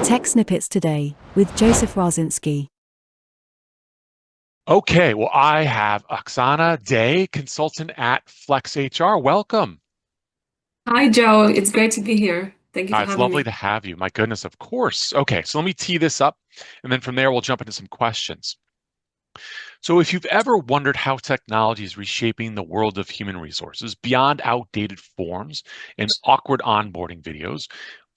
Tech Snippets Today with Joseph Raczynski. Okay, well, I have Oksana Day, consultant at Flex HR. Welcome. Hi, Joe. It's great to be here. Thank you for It's having lovely me. to have you. My goodness, of course. Okay, so let me tee this up, and then from there, we'll jump into some questions. So, if you've ever wondered how technology is reshaping the world of human resources beyond outdated forms and awkward onboarding videos,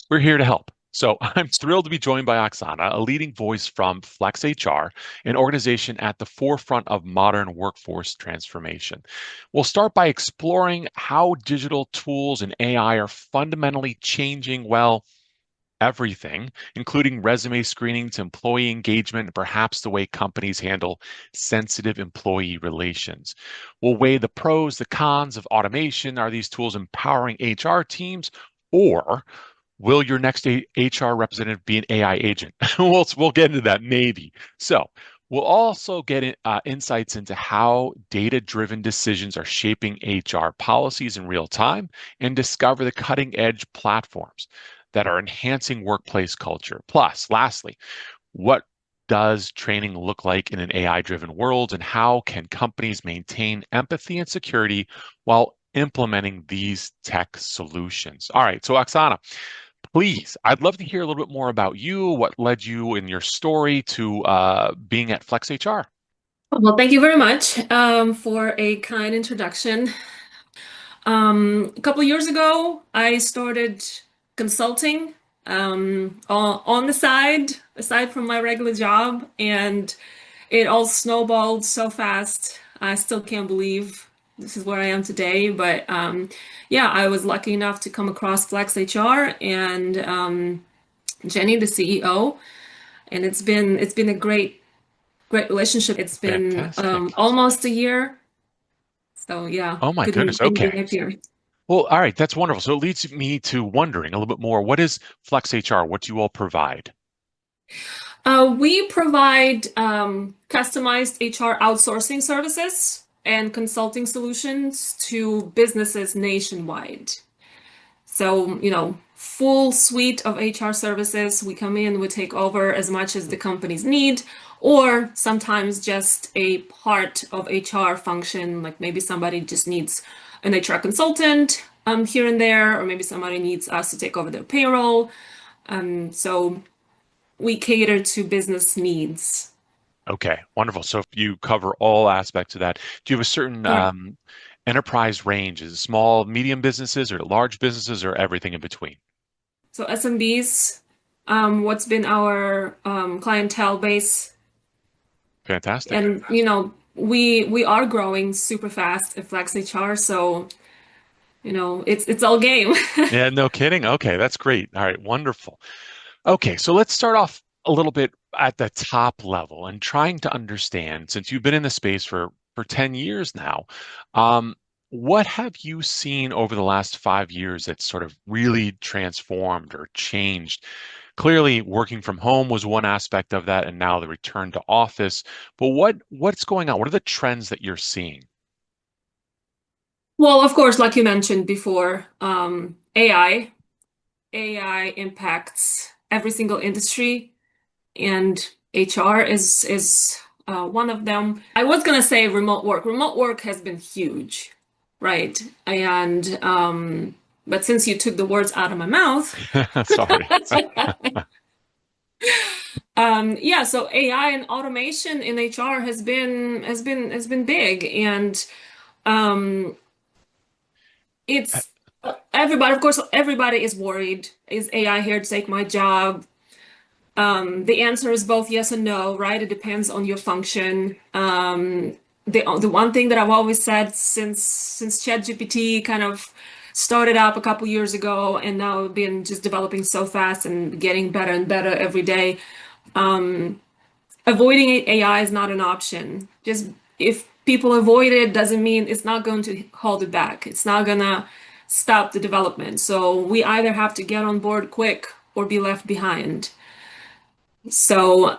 we're here to help. So I'm thrilled to be joined by Oksana, a leading voice from Flex HR, an organization at the forefront of modern workforce transformation. We'll start by exploring how digital tools and AI are fundamentally changing, well, everything, including resume screening to employee engagement and perhaps the way companies handle sensitive employee relations. We'll weigh the pros, the cons of automation. Are these tools empowering HR teams, or will your next HR representative be an AI agent? We'll get into that maybe. So we'll also get insights into how data-driven decisions are shaping HR policies in real time and discover the cutting-edge platforms that are enhancing workplace culture. Plus, lastly, what does training look like in an AI-driven world, and how can companies maintain empathy and security while implementing these tech solutions? All right, so Oksana, please, I'd love to hear a little bit more about you, what led you in your story to being at Flex HR. Well, thank you very much for a kind introduction. A couple of years ago, I started consulting on the side, aside from my regular job, and it all snowballed so fast. I still can't believe this is where I am today. But yeah, I was lucky enough to come across Flex HR and Jenny, the CEO, and it's been a great relationship. It's been Fantastic. almost a year. So yeah, Oh my goodness. couldn't be Okay. happier. Well, all right, that's wonderful. So it leads me to wondering a little bit more. What is Flex HR? What do you all provide? We provide customized HR outsourcing services and consulting solutions to businesses nationwide. So, full suite of HR services. We come in, we take over as much as the companies need, or sometimes just a part of HR function, like maybe somebody just needs an HR consultant here and there, or maybe somebody needs us to take over their payroll. So we cater to business needs. Okay, wonderful. So if you cover all aspects of that, do you have a certain Correct. enterprise range? Is it small, medium businesses, or large businesses, or everything in between? So SMBs, what's been our clientele base, Fantastic. and we are growing super fast at Flex HR, so it's all game. Yeah, no kidding. Okay, that's great. All right, wonderful. Okay, so let's start off a little bit at the top level and trying to understand, since you've been in the space for 10 years now, um, what have you seen over the last 5 years that's sort of really transformed or changed? Clearly, working from home was one aspect of that, and now the return to office. But what's going on? What are the trends that you're seeing? Well, of course, like you mentioned before, AI impacts every single industry, and HR is one of them. I was gonna say remote work. Remote work has been huge, right? And but since you took the words out of my mouth, Sorry. yeah. So AI and automation in HR has been big, and um, it's everybody. Of course, everybody is worried. Is AI here to take my job? The answer is both yes and no, right? It depends on your function. The one thing that I've always said since ChatGPT kind of started up a couple years ago and now been just developing so fast and getting better and better every day. Avoiding AI is not an option. Just if people avoid it, doesn't mean it's not going to hold it back. It's not gonna stop the development. So we either have to get on board quick or be left behind. So,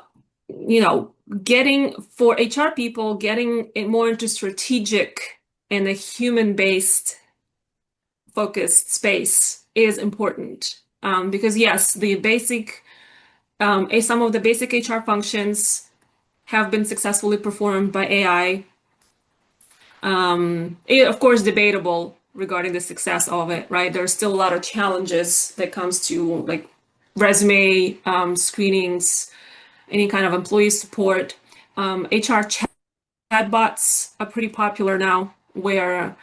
getting for HR people, getting it more into strategic and a human-based focused space is important. Because yes, the basic Some of the basic HR functions have been successfully performed by AI. Of course, debatable regarding the success of it, right? There's still a lot of challenges that comes to like resume screenings, any kind of employee support. HR chatbots are pretty popular now, where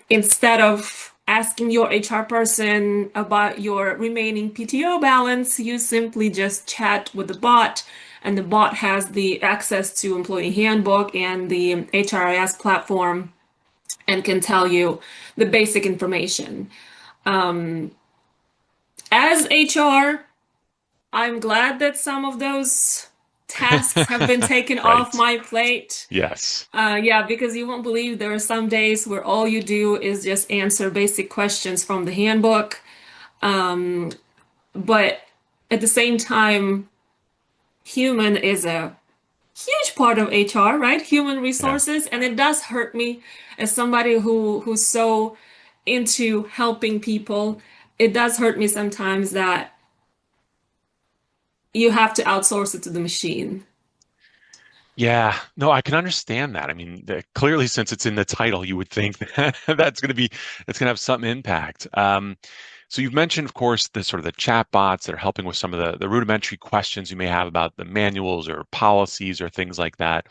instead of asking your HR person about your remaining PTO balance, you simply just chat with the bot, and the bot has the access to employee handbook and the HRIS platform and can tell you the basic information. As HR, I'm glad that some of those tasks have been taken off Right. my plate. Yes. Yeah, because you won't believe there are some days where all you do is just answer basic questions from the handbook. But at the same time, human is a huge part of HR, right? Human Yeah. resources, and it does hurt me as somebody who's so into helping people. It does hurt me sometimes that you have to outsource it to the machine. Yeah, no, I can understand that. I mean, clearly, since it's in the title, you would think that that's going to have some impact. So you've mentioned, of course, the sort of the chat bots that are helping with some of the rudimentary questions you may have about the manuals or policies or things like that.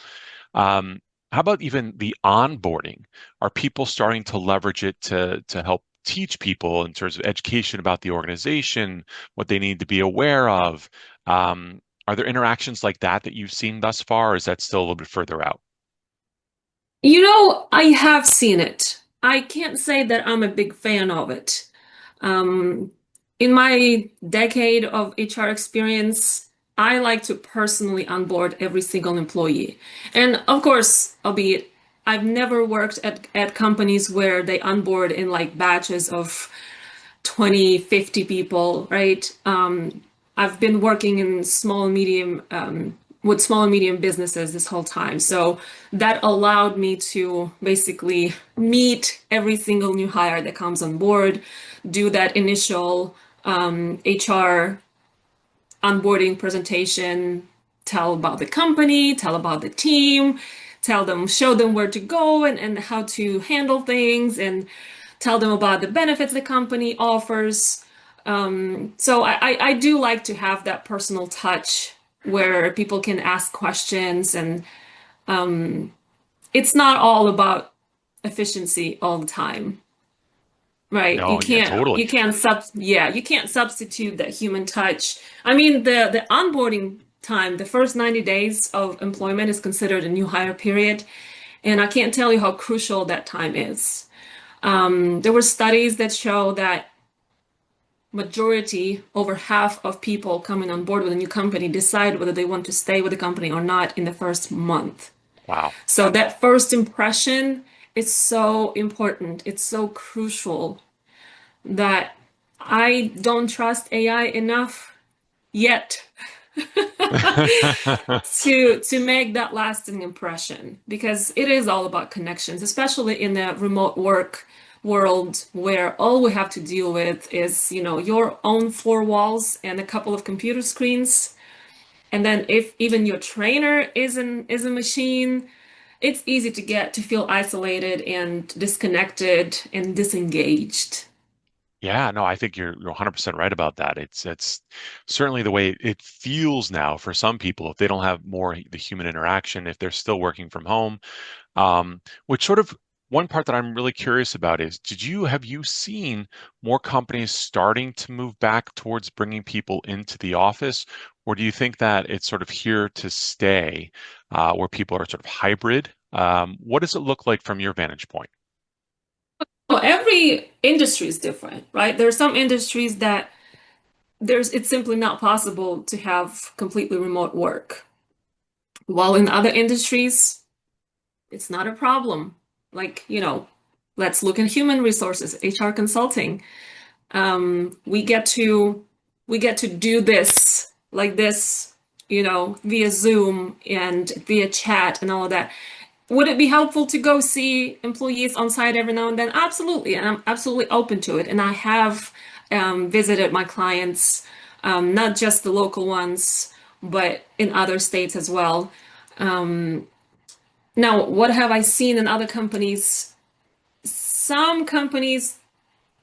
Um, how about even the onboarding? Are people starting to leverage it to help teach people in terms of education about the organization, what they need to be aware of? Are there interactions like that that you've seen thus far, or is that still a little bit further out? I have seen it. I can't say that I'm a big fan of it. Um, in my decade of HR experience, I like to personally onboard every single employee. And of course, albeit I've never worked at companies where they onboard in like batches of 20, 50 people, right? I've been working in small and medium with small and medium businesses this whole time. So that allowed me to basically meet every single new hire that comes on board, do that initial HR onboarding presentation, tell about the company, tell about the team, show them where to go and how to handle things, and tell them about the benefits the company offers. So I do like to have that personal touch where people can ask questions, and it's not all about efficiency all the time, right? No, yeah, totally. You can't substitute that human touch. I mean, the onboarding time, the first 90 days of employment is considered a new hire period, and I can't tell you how crucial that time is. There were studies that show that majority, over half of people coming on board with a new company decide whether they want to stay with the company or not in the first month. Wow. So that first impression is so important. It's so crucial that I don't trust AI enough yet to make that lasting impression, because it is all about connections, especially in the remote work world where all we have to deal with is, your own four walls and a couple of computer screens. And then if even your trainer is a machine, it's easy to get to feel isolated and disconnected and disengaged. Yeah, no, I think you're 100% right about that. It's certainly the way it feels now for some people if they don't have more the human interaction, if they're still working from home. Which sort of one part that I'm really curious about is, have you seen more companies starting to move back towards bringing people into the office, or do you think that it's sort of here to stay, where people are sort of hybrid? What does it look like from your vantage point? Well, every industry is different, right? There are some industries that it's simply not possible to have completely remote work. While in other industries, it's not a problem. Like, let's look at human resources, HR consulting. We get to do this like this, via Zoom and via chat and all of that. Would it be helpful to go see employees on site every now and then? Absolutely, and I'm absolutely open to it. And I have visited my clients not just the local ones, but in other states as well. Um, Now, what have I seen in other companies? Some companies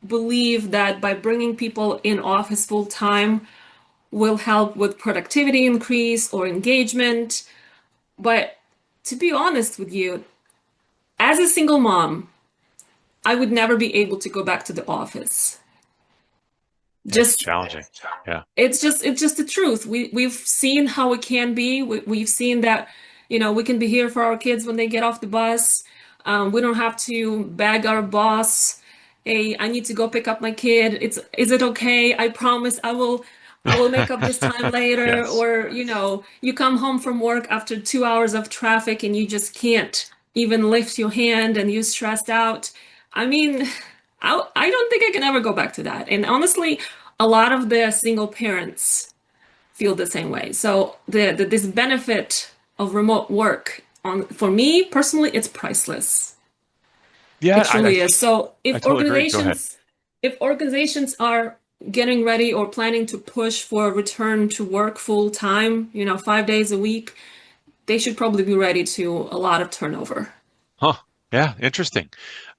believe that by bringing people in office full time will help with productivity increase or engagement. But to be honest with you, as a single mom, I would never be able to go back to the office. Yeah, it's Just challenging. Yeah. it's just the truth. We've seen how it can be. We've seen that, we can be here for our kids when they get off the bus. We don't have to beg our boss, "Hey, I need to go pick up my kid. Is it okay? I promise I will make up this time later." Yes. Or, you come home from work after 2 hours of traffic and you just can't even lift your hand and you're stressed out. I mean, I don't think I can ever go back to that. And honestly, a lot of the single parents feel the same way. So this benefit of remote work for me personally, it's priceless. Yeah, It truly is. So I totally agree. Go ahead. if organizations are getting ready or planning to push for a return to work full time, 5 days a week, they should probably be ready to a lot of turnover. Huh. Yeah, interesting.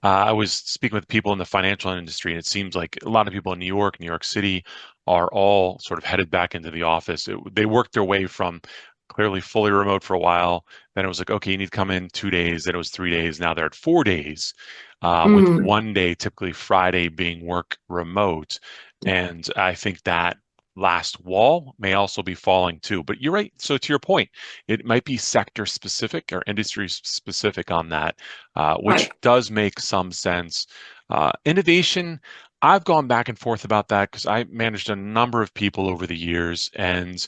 I was speaking with people in the financial industry, and it seems like a lot of people in New York City are all sort of headed back into the office. They worked their way from clearly fully remote for a while. Then it was like, okay, you need to come in 2 days. Then it was 3 days. Now they're at 4 days, with Mm, one day, typically Friday, being work remote. And I think that last wall may also be falling too. But you're right. So to your point, it might be sector specific or industry specific on that, which right. does make some sense. Innovation, I've gone back and forth about that because I managed a number of people over the years, and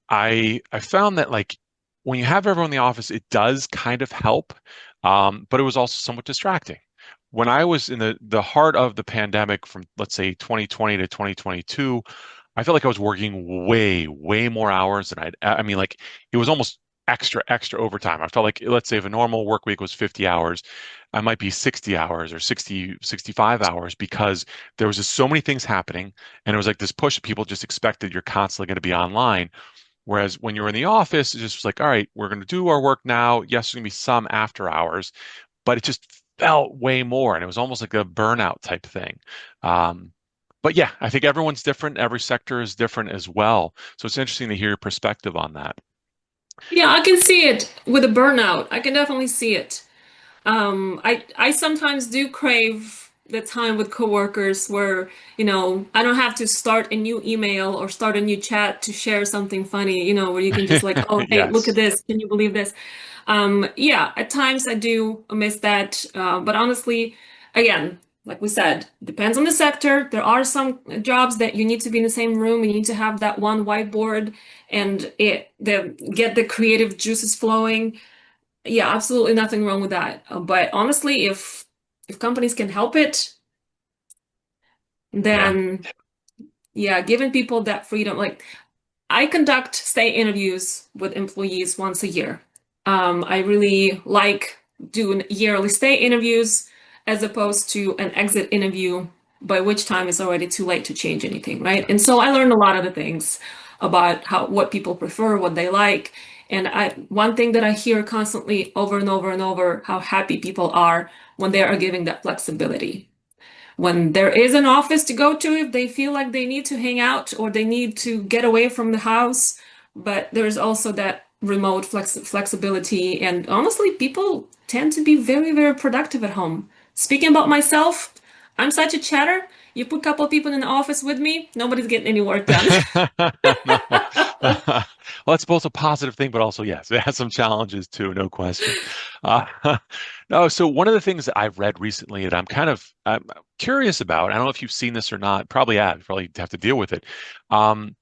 I found that like when you have everyone in the office, it does kind of help, but it was also somewhat distracting. When I was in the heart of the pandemic from let's say 2020 to 2022, I felt like I was working way more hours than I mean, like it was almost extra overtime. I felt like, let's say if a normal work week was 50 hours, I might be 60 hours or 65 hours because there was just so many things happening. And it was like this push that people just expected you're constantly going to be online. Whereas when you're in the office, it's just like, all right, we're going to do our work now. Yes, there's going to be some after hours, but it just felt way more. And it was almost like a burnout type thing. Um, but yeah, I think everyone's different. Every sector is different as well. So it's interesting to hear your perspective on that. Yeah, I can see it with a burnout. I can definitely see it. I sometimes do crave the time with coworkers where, I don't have to start a new email or start a new chat to share something funny, where you can just like, "Oh, hey, look at Yes. this. Can you believe this?" Yeah, at times I do miss that. But honestly, again, like we said, depends on the sector. There are some jobs that you need to be in the same room. You need to have that one whiteboard and get the creative juices flowing. Yeah, absolutely nothing wrong with that. But honestly, if companies can help it, Yeah. then yeah, giving people that freedom. Like I conduct stay interviews with employees once a year. I really like doing yearly stay interviews as opposed to an exit interview, by which time it's already too late to change anything, right? And so I learned a lot of the things about what people prefer, what they like. And one thing that I hear constantly over and over and over, how happy people are when they are giving that flexibility. When there is an office to go to, if they feel like they need to hang out or they need to get away from the house, but there's also that remote flexibility. And honestly, people tend to be very, very productive at home. Speaking about myself, I'm such a chatter. You put a couple of people in the office with me, nobody's getting any work done. No. Well, that's both a positive thing, but also, yes, it has some challenges too, no question. Uh, no, so one of the things that I've read recently that I'm curious about, I don't know if you've seen this or not, probably have, you probably have to deal with it. Um,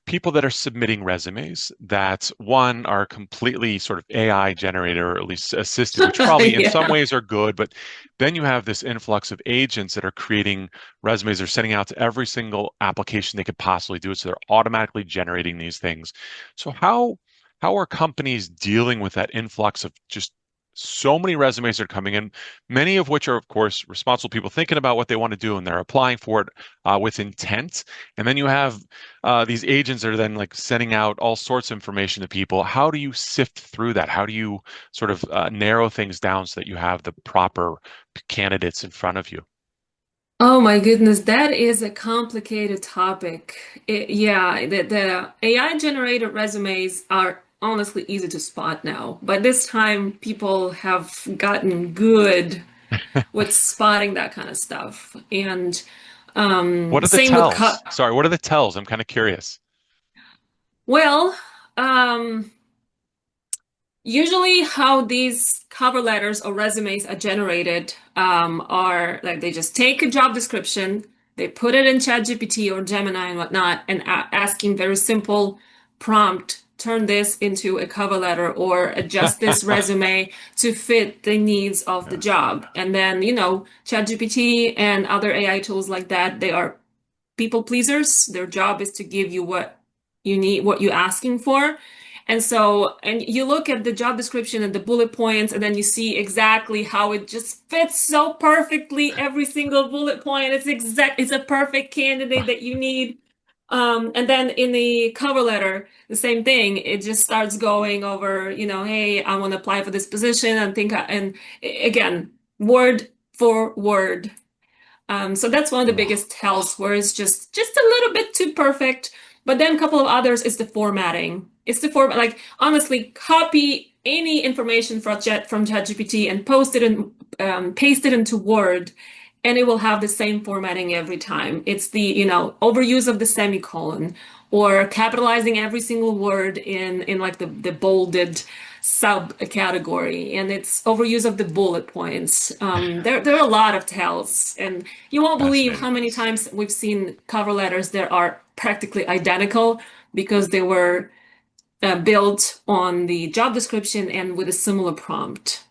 People that are submitting resumes that one are completely sort of AI generated or at least assisted, which probably in some Yeah. ways are good, but then you have this influx of agents that are creating resumes they're sending out to every single application they could possibly do it. So they're automatically generating these things. So how are companies dealing with that influx of just So many resumes are coming in, many of which are, of course, responsible people thinking about what they want to do and they're applying for it with intent. And then you have these agents that are then like sending out all sorts of information to people. How do you sift through that? How do you sort of narrow things down so that you have the proper candidates in front of you? Oh my goodness, that is a complicated topic. Yeah, the AI generated resumes are honestly easy to spot now. By this time, people have gotten good with spotting that kind of stuff. And What are the same with co tells? Sorry, what are the tells? I'm kind of curious. well, um, usually, how these cover letters or resumes are generated are like they just take a job description, they put it in ChatGPT or Gemini and whatnot, and asking very simple prompt, turn this into a cover letter or adjust this resume to fit the needs of the Yeah. job. And then, ChatGPT and other AI tools like that, they are people pleasers. Their job is to give you what you need, what you're asking for. And so, and you look at the job description and the bullet points, and then you see exactly how it just fits so perfectly every single bullet point. It's a perfect candidate that you need. And then in the cover letter, the same thing. It just starts going over, hey, I want to apply for this position and again, word for word. So that's one of the Oh, biggest tells where it's just a little bit too perfect. But then a couple of others is the formatting. It's the format, like honestly, copy any information from ChatGPT and paste it into Word, and it will have the same formatting every time. It's the, overuse of the semicolon or capitalizing every single word in like the bolded subcategory, and it's overuse of the bullet points. There are a lot of tells, and you won't believe fascinating. how many times we've seen cover letters that are practically identical because they were built on the job description and with a similar prompt.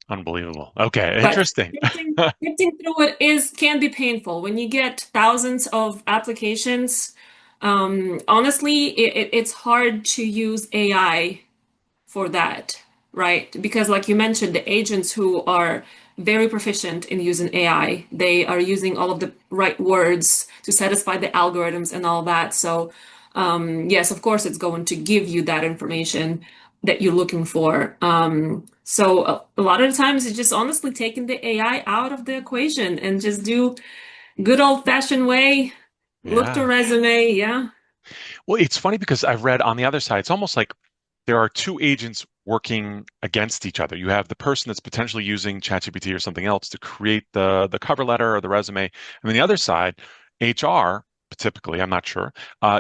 Unbelievable. Okay, But interesting. sifting through it can be painful when you get thousands of applications. Honestly, it's hard to use AI for that, right? Because like you mentioned, the agents who are very proficient in using AI, they are using all of the right words to satisfy the algorithms and all that. So, yes, of course, it's going to give you that information that you're looking for. So a lot of the times it's just honestly taking the AI out of the equation and just do good old fashioned way, look the Yeah. resume. Yeah. Well, it's funny because I've read on the other side, it's almost like there are two agents working against each other. You have the person that's potentially using ChatGPT or something else to create the cover letter or the resume, and then the other side, HR, typically, I'm not sure,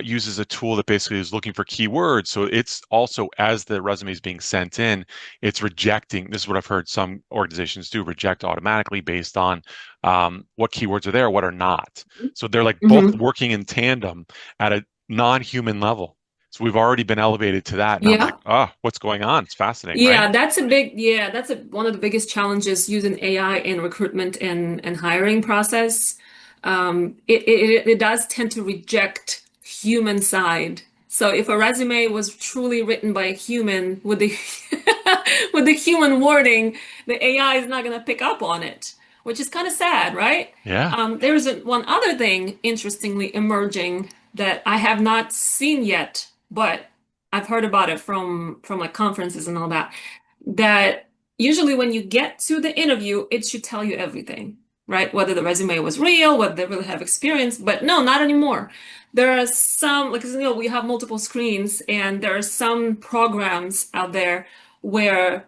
uses a tool that basically is looking for keywords. So it's also as the resume is being sent in, it's rejecting. This is what I've heard some organizations do: reject automatically based on what keywords are there, what are not. So they're like both Hmm. working in tandem at a non-human level. So we've already been elevated to that. And I'm like, Yeah. oh, what's going on? It's fascinating, right? That's one of the biggest challenges using AI in recruitment and hiring process. It does tend to reject human side. So if a resume was truly written by a human with the with the human wording, the AI is not going to pick up on it, which is kind of sad, right? Yeah. One other thing interestingly emerging that I have not seen yet, but I've heard about it from like conferences and all that. That usually when you get to the interview, it should tell you everything, right? Whether the resume was real, whether they really have experience. But no, not anymore. There are some, like, we have multiple screens, and there are some programs out there where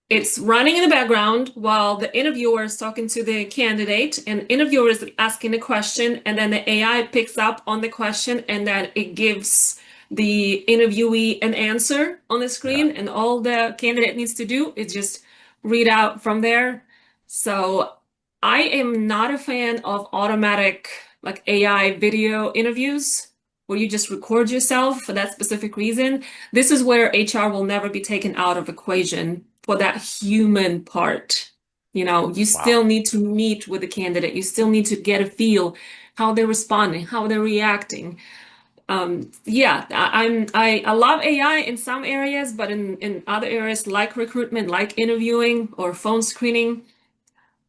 it's running in the background while the interviewer is talking to the candidate, and the interviewer is asking a question, and then the AI picks up on the question, and then it gives the interviewee an answer on the Yeah. screen, and all the candidate needs to do is just read out from there. So I am not a fan of automatic like AI video interviews where you just record yourself for that specific reason. This is where HR will never be taken out of equation for that human part. You still Wow. need to meet with the candidate. You still need to get a feel how they're responding, how they're reacting. Yeah, I love AI in some areas, but in other areas like recruitment, like interviewing or phone screening,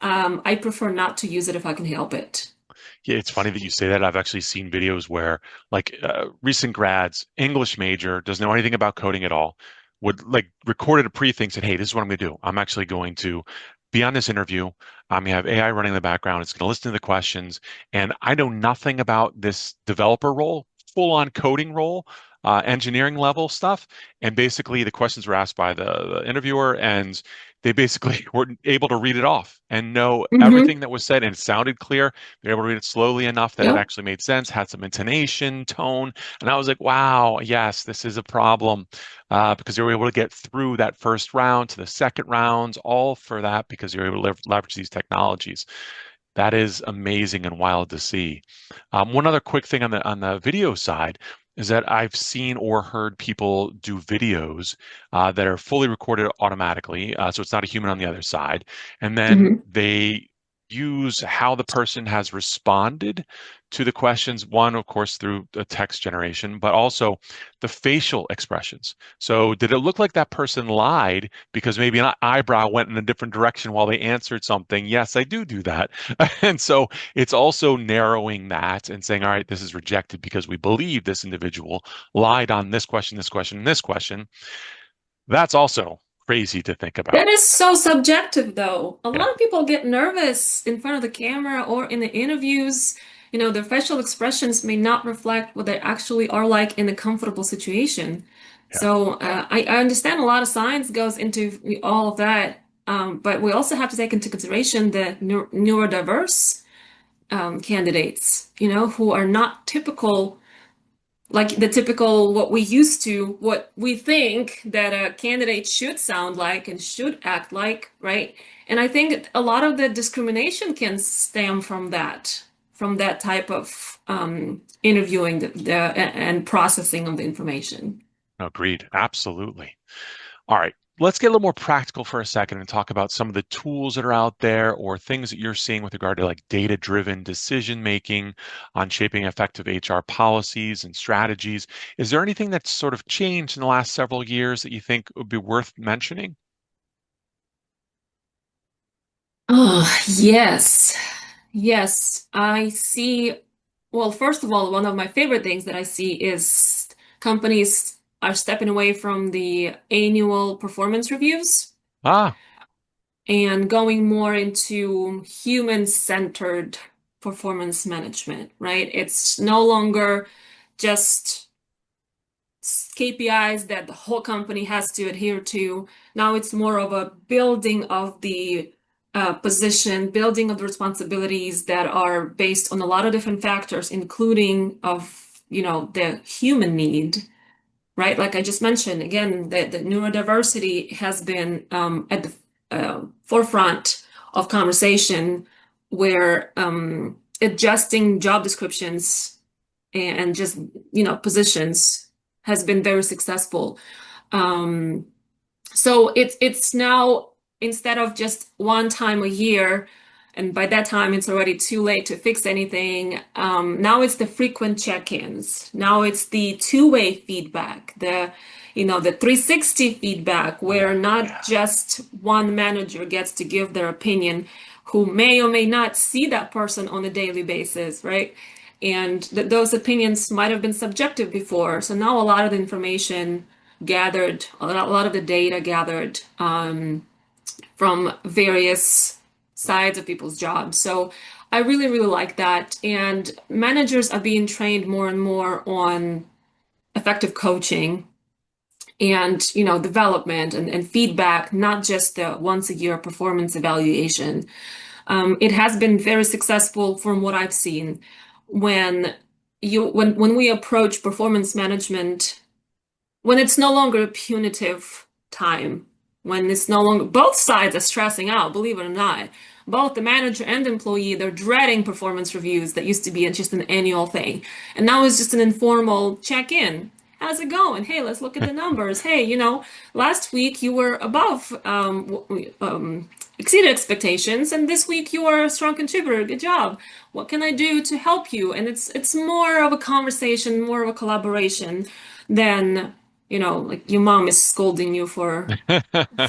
I prefer not to use it if I can help it. Yeah, it's funny that you say that. I've actually seen videos where, like, recent grads, English major, doesn't know anything about coding at all, would like recorded a pre-thing, said, "Hey, this is what I'm going to do. I'm actually going to be on this interview. I'm going to have AI running in the background. It's going to listen to the questions, and I know nothing about this developer role, full-on coding role, engineering level stuff." And basically, the questions were asked by the interviewer, and they basically were able to read it off and know Hmm. everything that was said, and it sounded clear. They were able to read it slowly enough that it Yep. actually made sense, had some intonation, tone. And I was like, wow, yes, this is a problem, because they were able to get through that first round to the second rounds, all for that because you're able to leverage these technologies. That is amazing and wild to see. One other quick thing on the video side is that I've seen or heard people do videos that are fully recorded automatically, so it's not a human on the other side, and then Hmm. they use how the person has responded to the questions. One, of course, through the text generation, but also the facial expressions. So, did it look like that person lied because maybe an eyebrow went in a different direction while they answered something? Yes, I do that. And so it's also narrowing that and saying, all right, this is rejected because we believe this individual lied on this question, this question, and this question. That's also crazy to think about. That is so subjective, though. A Yeah. lot of people get nervous in front of the camera or in the interviews. You know, their facial expressions may not reflect what they actually are like in a comfortable situation. Yeah. So I understand a lot of science goes into all of that, but we also have to take into consideration the neurodiverse candidates, you know, who are not typical like the typical what we think that a candidate should sound like and should act like, right? And I think a lot of the discrimination can stem from that type of interviewing and processing of the information. Agreed. Absolutely. All right. Let's get a little more practical for a second and talk about some of the tools that are out there or things that you're seeing with regard to like data-driven decision making on shaping effective HR policies and strategies. Is there anything that's sort of changed in the last several years that you think would be worth mentioning? Oh, yes. Yes, I see. Well, first of all, one of my favorite things that I see is companies are stepping away from the annual performance reviews Ah, and going more into human-centered performance management, right? It's no longer just KPIs that the whole company has to adhere to. Now it's more of a building of the position, building of the responsibilities that are based on a lot of different factors, including of, you know, the human need, right? Like I just mentioned, again, the neurodiversity has been at the forefront of conversation where adjusting job descriptions and just, you know, positions has been very successful. Um, so it's now instead of just one time a year, and by that time it's already too late to fix anything. Now it's the frequent check-ins. Now it's the two-way feedback, the you know the 360 feedback, where yeah, not yeah. just one manager gets to give their opinion, who may or may not see that person on a daily basis, right? And those opinions might have been subjective before. So now a lot of the information gathered, a lot of the data gathered from various sides of people's jobs. So I really, really like that. And managers are being trained more and more on effective coaching and, you know, development and feedback, not just the once a year performance evaluation. It has been very successful from what I've seen when when we approach performance management, when it's no longer a punitive time, when it's no longer, both sides are stressing out, believe it or not. Both the manager and the employee, they're dreading performance reviews that used to be just an annual thing. And now it's just an informal check-in. How's it going? Hey, let's look at the numbers. Hey, you know, last week you were above exceeded expectations, and this week you are a strong contributor. Good job. What can I do to help you? And it's more of a conversation, more of a collaboration than, like your mom is scolding you for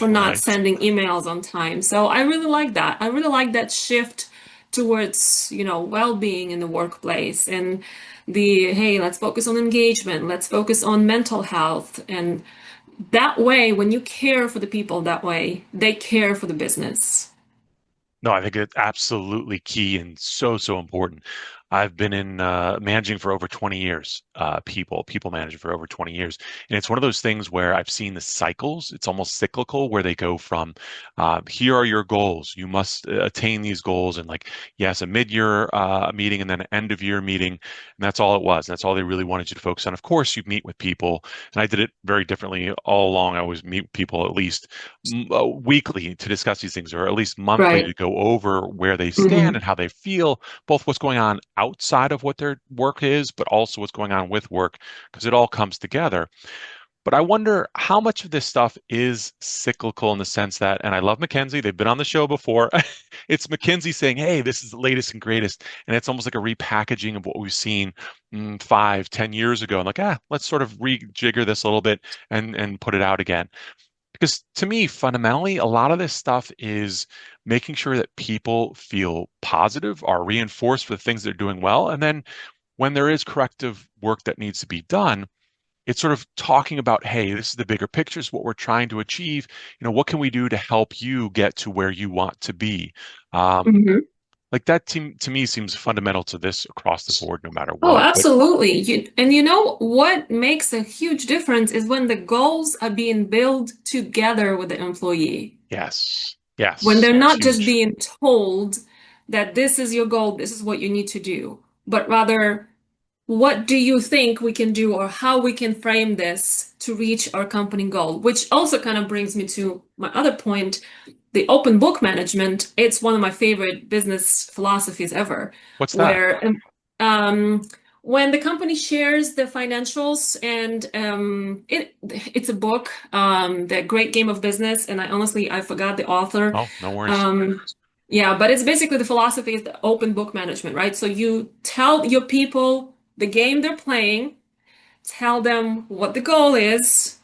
not Right. sending emails on time. So I really like that. I really like that shift towards, well-being in the workplace and the, hey, let's focus on engagement, let's focus on mental health. And that way, when you care for the people that way, they care for the business. No, I think it's absolutely key and so, so important. I've been in managing for over 20 years, people managing for over 20 years. And it's one of those things where I've seen the cycles. It's almost cyclical where they go from, here are your goals. You must attain these goals. And like, yes, a mid-year meeting and then an end of year meeting. And that's all it was. That's all they really wanted you to focus on. Of course, you meet with people. And I did it very differently all along. I always meet with people at least weekly to discuss these things, or at least monthly to Right. go over where they stand Hmm. and how they feel, both what's going on outside of what their work is, but also what's going on with work, because it all comes together. But I wonder how much of this stuff is cyclical in the sense that, and I love McKinsey, they've been on the show before. It's McKinsey saying, hey, this is the latest and greatest. And it's almost like a repackaging of what we've seen 5, 10 years ago. And like, let's sort of rejigger this a little bit and put it out again. Because to me, fundamentally, a lot of this stuff is making sure that people feel positive, are reinforced for the things they're doing well. And then when there is corrective work that needs to be done, it's sort of talking about, hey, this is the bigger picture, is what we're trying to achieve. What can we do to help you get to where you want to be? Um, Hmm. like that to me seems fundamental to this across the board, no matter Oh, what. But absolutely. And you know what makes a huge difference is when the goals are being built together with the employee. yes, When yes, they're it's not just huge. being told that this is your goal, this is what you need to do, but rather, what do you think we can do or how we can frame this to reach our company goal? Which also kind of brings me to my other point, the open book management. It's one of my favorite business philosophies ever, What's that? where um, when the company shares the financials and it's a book, The Great Game of Business, and I forgot the author. Oh, no worries. Um, yeah, but it's basically the philosophy is the open book management, right? So you tell your people the game they're playing, tell them what the goal is.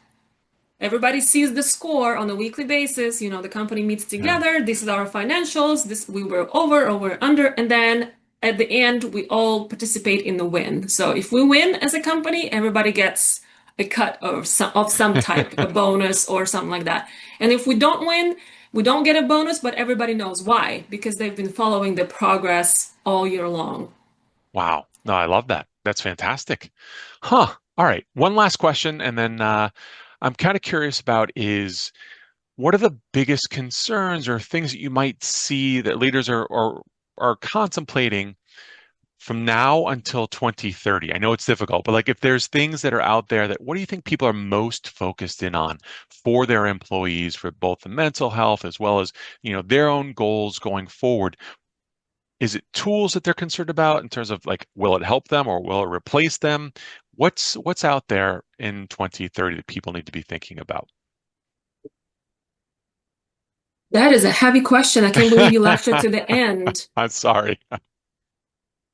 Everybody sees the score on a weekly basis. The company meets Yeah. together. This is our financials. This we were over or we're under, and then at the end we all participate in the win. So if we win as a company, everybody gets a cut of some type, a bonus or something like that. And if we don't win, we don't get a bonus, but everybody knows why because they've been following the progress all year long. Wow. No, I love that. That's fantastic. Huh. All right. One last question, and then I'm kind of curious about is what are the biggest concerns or things that you might see that leaders are contemplating from now until 2030? I know it's difficult, but like if there's things that are out there that what do you think people are most focused in on for their employees for both the mental health as well as, their own goals going forward? Is it tools that they're concerned about in terms of like, will it help them or will it replace them? What's out there in 2030 that people need to be thinking about? That is a heavy question. I can't believe you left it to the end. I'm sorry.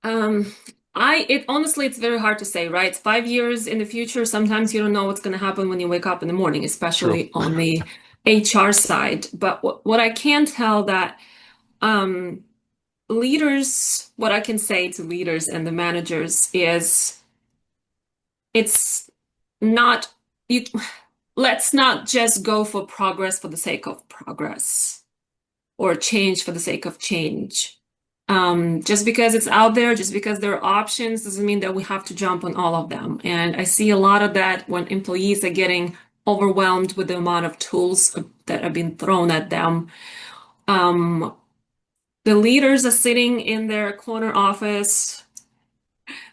Um, it honestly, it's very hard to say, right? It's 5 years in the future. Sometimes you don't know what's going to happen when you wake up in the morning, True. especially on the HR side. But what I can tell that um, what I can say to leaders and the managers is it's not, you, let's not just go for progress for the sake of progress or change for the sake of change. Just because it's out there, just because there are options, doesn't mean that we have to jump on all of them. And I see a lot of that when employees are getting overwhelmed with the amount of tools that have been thrown at them. Um, the leaders are sitting in their corner office,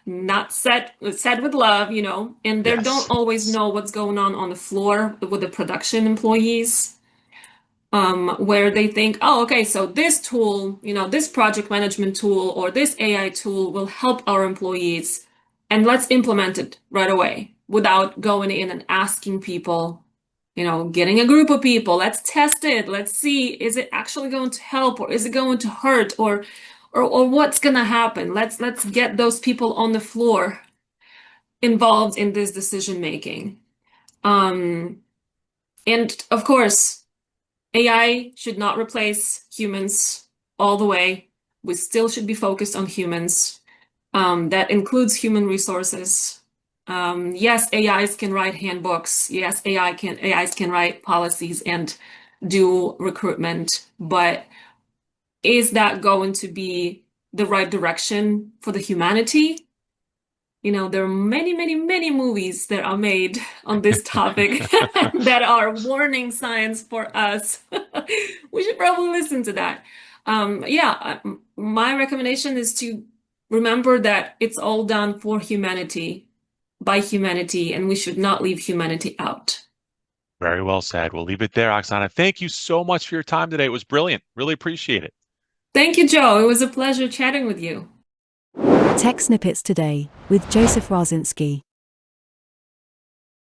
not said with love, and they don't Yes. always know what's going on the floor with the production employees. Where they think, oh, okay, so this tool, this project management tool or this AI tool will help our employees, and let's implement it right away without going in and asking people. Getting a group of people, let's test it. Let's see, is it actually going to help or is it going to hurt or what's going to happen? Let's get those people on the floor involved in this decision making. And of course, AI should not replace humans all the way. We still should be focused on humans. That includes human resources. Yes, AIs can write handbooks. Yes, AIs can write policies and do recruitment, but is that going to be the right direction for the humanity? There are many, many, many movies that are made on this topic that are warning signs for us. We should probably listen to that. My recommendation is to remember that it's all done for humanity, by humanity, and we should not leave humanity out. Very well said. We'll leave it there, Oksana. Thank you so much for your time today. It was brilliant. Really appreciate it. Thank you, Joe. It was a pleasure chatting with you. Tech Snippets Today with Joseph Raczynski.